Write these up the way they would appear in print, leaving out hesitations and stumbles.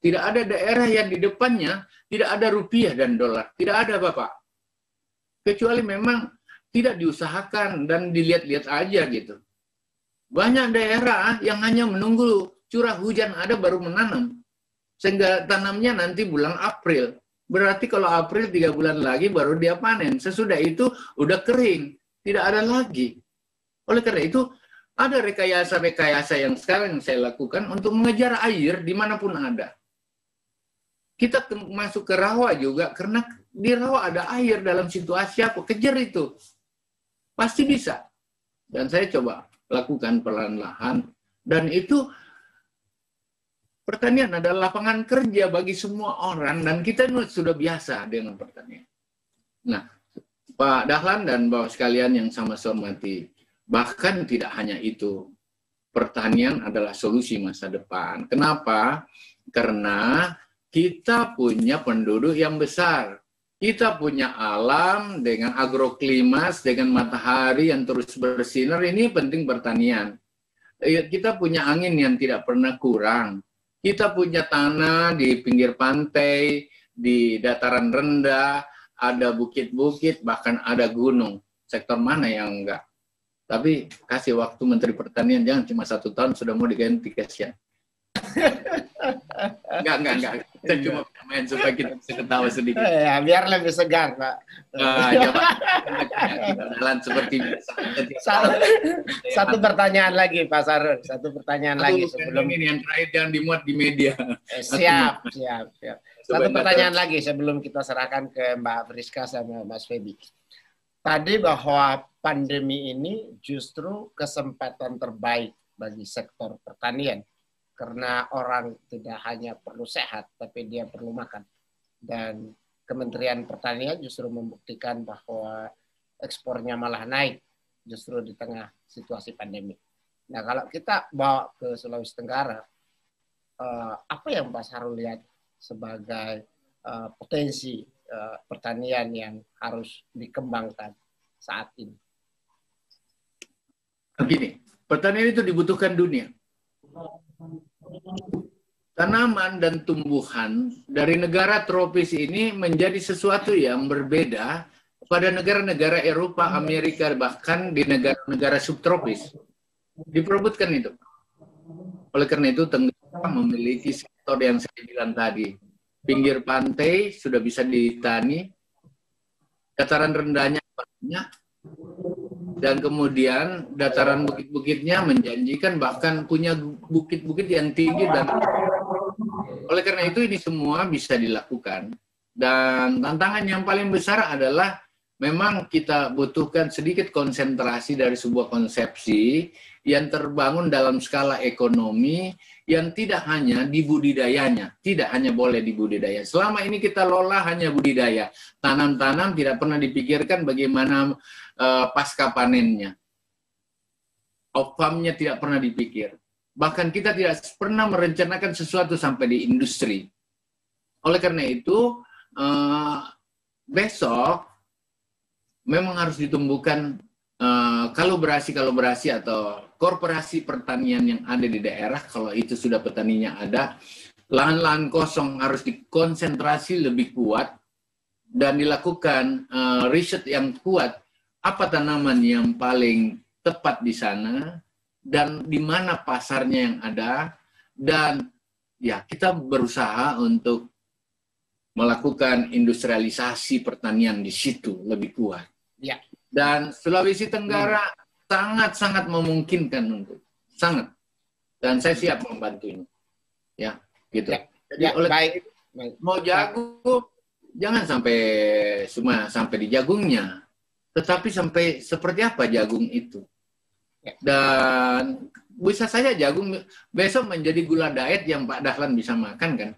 Tidak ada daerah yang di depannya tidak ada rupiah dan dolar. Tidak ada, Bapak. Kecuali memang tidak diusahakan dan dilihat-lihat aja gitu. Banyak daerah yang hanya menunggu curah hujan ada baru menanam. Sehingga tanamnya nanti bulan April. Berarti kalau April 3 bulan lagi baru dia panen. Sesudah itu udah kering. Tidak ada lagi. Oleh karena itu, ada rekayasa-rekayasa yang sekarang saya lakukan untuk mengejar air dimanapun ada. Kita masuk ke rawa juga, karena di rawa ada air dalam situasi apa. Kejar itu. Pasti bisa. Dan saya coba lakukan perlahan-lahan. Dan itu pertanian adalah lapangan kerja bagi semua orang, dan kita sudah biasa dengan pertanian. Nah, Pak Dahlan dan Bapak sekalian yang sama saya hormati, bahkan tidak hanya itu, pertanian adalah solusi masa depan. Kenapa? Karena kita punya penduduk yang besar. Kita punya alam dengan agroklimas, dengan matahari yang terus bersinar, ini penting pertanian. Kita punya angin yang tidak pernah kurang. Kita punya tanah di pinggir pantai, di dataran rendah, ada bukit-bukit, bahkan ada gunung. Sektor mana yang enggak? Tapi kasih waktu Menteri Pertanian, jangan cuma 1 tahun sudah mau diganti, kasihan. Enggak. Kita cuma main supaya kita bisa ketawa sedikit. Ya, biar lebih segar, Pak. Jalan seperti biasa. Satu pertanyaan lagi, Pak Sarul. Satu pertanyaan lagi sebelum ini yang terakhir jangan dimuat di media. Siap. Satu pertanyaan lagi sebelum kita serahkan ke Mbak Friska sama Mas Feby. Tadi bahwa pandemi ini justru kesempatan terbaik bagi sektor pertanian. Karena orang tidak hanya perlu sehat, tapi dia perlu makan. Dan Kementerian Pertanian justru membuktikan bahwa ekspornya malah naik justru di tengah situasi pandemi. Nah, kalau kita bawa ke Sulawesi Tenggara, apa yang Pak Sarul lihat sebagai potensi pertanian yang harus dikembangkan saat ini? Begini, pertanian itu dibutuhkan dunia. Tanaman dan tumbuhan dari negara tropis ini menjadi sesuatu yang berbeda pada negara-negara Eropa, Amerika, bahkan di negara-negara subtropis. Diperebutkan itu. Oleh karena itu, Tenggara memiliki sektor yang saya bilang tadi. Pinggir pantai sudah bisa ditani, dataran rendahnya banyak, dan kemudian dataran bukit-bukitnya menjanjikan, bahkan punya bukit-bukit yang tinggi. Dan oleh karena itu ini semua bisa dilakukan. Dan tantangan yang paling besar adalah memang kita butuhkan sedikit konsentrasi dari sebuah konsepsi yang terbangun dalam skala ekonomi yang tidak hanya di budidayanya, tidak hanya boleh di budidaya. Selama ini kita lola hanya budidaya, tanam-tanam, tidak pernah dipikirkan bagaimana pasca panennya. Off-farm-nya tidak pernah dipikir. Bahkan kita tidak pernah merencanakan sesuatu sampai di industri. Oleh karena itu, besok memang harus ditumbuhkan kolaborasi atau korporasi pertanian yang ada di daerah. Kalau itu sudah petaninya ada, lahan-lahan kosong harus dikonsentrasi lebih kuat dan dilakukan riset yang kuat. Apa tanaman yang paling tepat di sana dan di mana pasarnya yang ada, dan ya kita berusaha untuk melakukan industrialisasi pertanian di situ lebih kuat. Ya. Dan Sulawesi Tenggara sangat-sangat memungkinkan untuk sangat, dan saya siap membantunya. Ya, gitu. Ya. Jadi Ya, oleh baik. mau jagung jangan sampai di jagungnya, tetapi sampai seperti apa jagung itu. Dan bisa saja jagung besok menjadi gula diet yang Pak Dahlan bisa makan kan.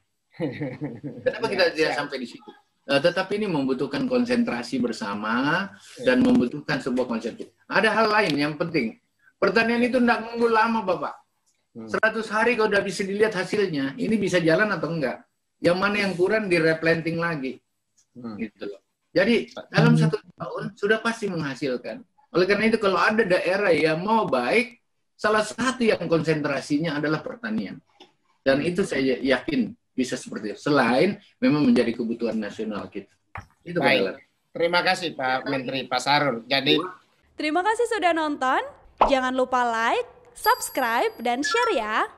Kenapa kita tidak sampai di situ? Tetapi ini membutuhkan konsentrasi bersama dan membutuhkan sebuah konsep. Ada hal lain yang penting. Pertanian itu tidak menunggu lama, Bapak. 100 hari kalau udah bisa dilihat hasilnya, ini bisa jalan atau enggak. Yang mana yang kurang di-replanting lagi. Gitu loh. Jadi dalam 1 tahun sudah pasti menghasilkan. Oleh karena itu kalau ada daerah yang mau baik, salah satu yang konsentrasinya adalah pertanian. Dan itu saya yakin bisa seperti itu. Selain memang menjadi kebutuhan nasional kita. Itu baik. Terima kasih Pak Menteri, Pak Sarul. Jadi terima kasih sudah nonton. Jangan lupa like, subscribe, dan share ya.